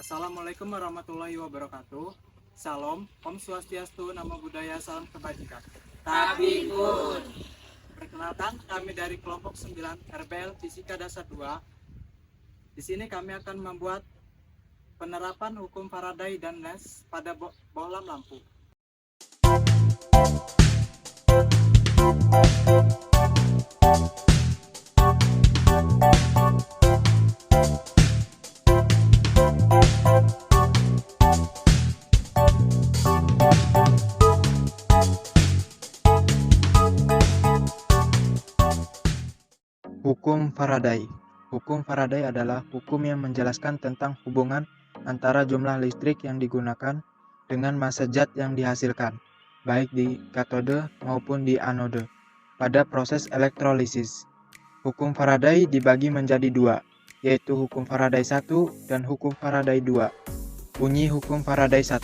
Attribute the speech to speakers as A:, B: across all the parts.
A: Assalamualaikum warahmatullahi wabarakatuh. Salam, Om Swastiastu, Namo Buddhaya, Salam Kebajikan.
B: Tabikun.
A: Perkenalkan, kami dari kelompok 9 RBL Fisika Dasar 2. Di sini kami akan membuat penerapan hukum Faraday dan Nernst pada bohlam lampu.
C: Hukum Faraday. Hukum Faraday adalah hukum yang menjelaskan tentang hubungan antara jumlah listrik yang digunakan dengan massa zat yang dihasilkan, baik di katode maupun di anode, pada proses elektrolisis. Hukum Faraday dibagi menjadi dua, yaitu hukum Faraday 1 dan hukum Faraday 2. Bunyi hukum Faraday 1.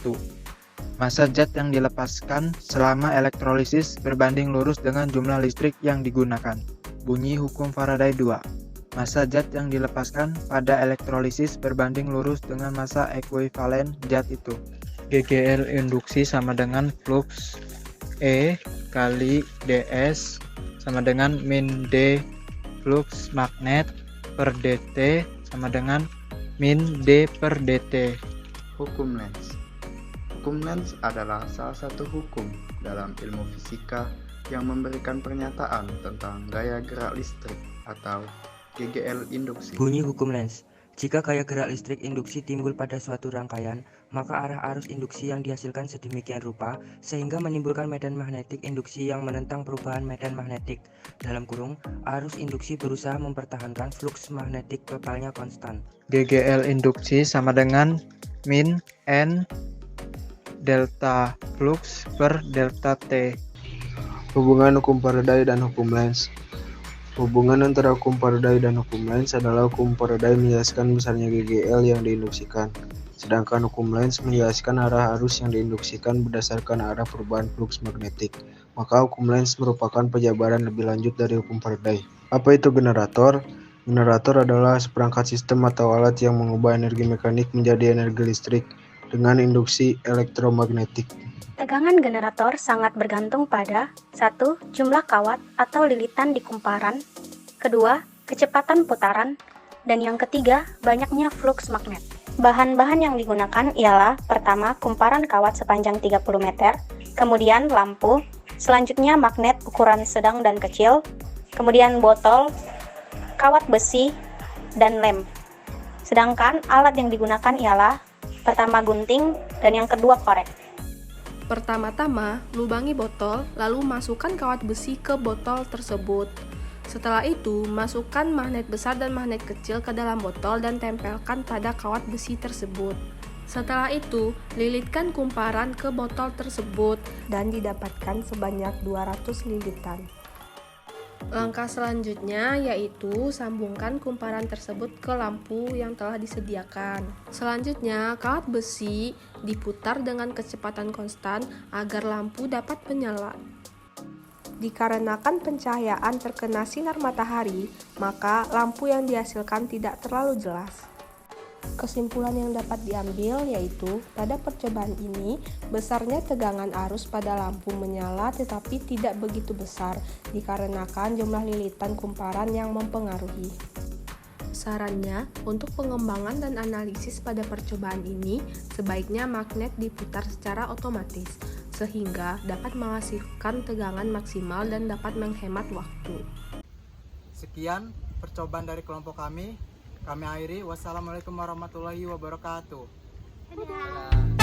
C: Massa zat yang dilepaskan selama elektrolisis berbanding lurus dengan jumlah listrik yang digunakan. Bunyi hukum Faraday 2. Massa zat yang dilepaskan pada elektrolisis berbanding lurus dengan massa ekuivalen zat itu. GGL induksi sama dengan flux E kali ds sama dengan min D flux magnet per dt sama dengan min D per dt.
D: Hukum Lenz. Hukum Lenz adalah salah satu hukum dalam ilmu fisika yang memberikan pernyataan tentang gaya gerak listrik atau GGL induksi.
B: Bunyi hukum Lenz. Jika gaya gerak listrik induksi timbul pada suatu rangkaian, maka arah arus induksi yang dihasilkan sedemikian rupa sehingga menimbulkan medan magnetik induksi yang menentang perubahan medan magnetik. Dalam kurung, arus induksi berusaha mempertahankan flux magnetik totalnya konstan.
C: GGL induksi sama dengan min N delta flux per delta T.
E: Hubungan hukum Faraday dan hukum Lenz. Hubungan antara hukum Faraday dan hukum Lenz adalah hukum Faraday menjelaskan besarnya GGL yang diinduksikan, sedangkan hukum Lenz menjelaskan arah arus yang diinduksikan berdasarkan arah perubahan flux magnetik. Maka hukum Lenz merupakan penjabaran lebih lanjut dari hukum Faraday. Apa itu generator? Generator adalah seperangkat sistem atau alat yang mengubah energi mekanik menjadi energi listrik dengan induksi elektromagnetik.
F: Tegangan generator sangat bergantung pada 1. Jumlah kawat atau lilitan di kumparan, kedua, kecepatan putaran, dan yang ketiga, banyaknya flux magnet. Bahan-bahan yang digunakan ialah pertama, kumparan kawat sepanjang 30 meter, kemudian lampu, selanjutnya magnet ukuran sedang dan kecil, kemudian botol, kawat besi, dan lem. Sedangkan alat yang digunakan ialah pertama gunting dan yang kedua korek.
G: Pertama-tama, lubangi botol, lalu masukkan kawat besi ke botol tersebut. Setelah itu, masukkan magnet besar dan magnet kecil ke dalam botol dan tempelkan pada kawat besi tersebut. Setelah itu, lilitkan kumparan ke botol tersebut dan didapatkan sebanyak 200 lilitan. Langkah selanjutnya yaitu sambungkan kumparan tersebut ke lampu yang telah disediakan. Selanjutnya, kawat besi diputar dengan kecepatan konstan agar lampu dapat menyala. Dikarenakan pencahayaan terkena sinar matahari, maka lampu yang dihasilkan tidak terlalu jelas. Kesimpulan yang dapat diambil yaitu pada percobaan ini besarnya tegangan arus pada lampu menyala tetapi tidak begitu besar dikarenakan jumlah lilitan kumparan yang mempengaruhi. Sarannya, untuk pengembangan dan analisis pada percobaan ini sebaiknya magnet diputar secara otomatis sehingga dapat menghasilkan tegangan maksimal dan dapat menghemat waktu.
A: Sekian percobaan dari kelompok kami. Kami akhiri. Wassalamualaikum warahmatullahi wabarakatuh.
F: Dadah.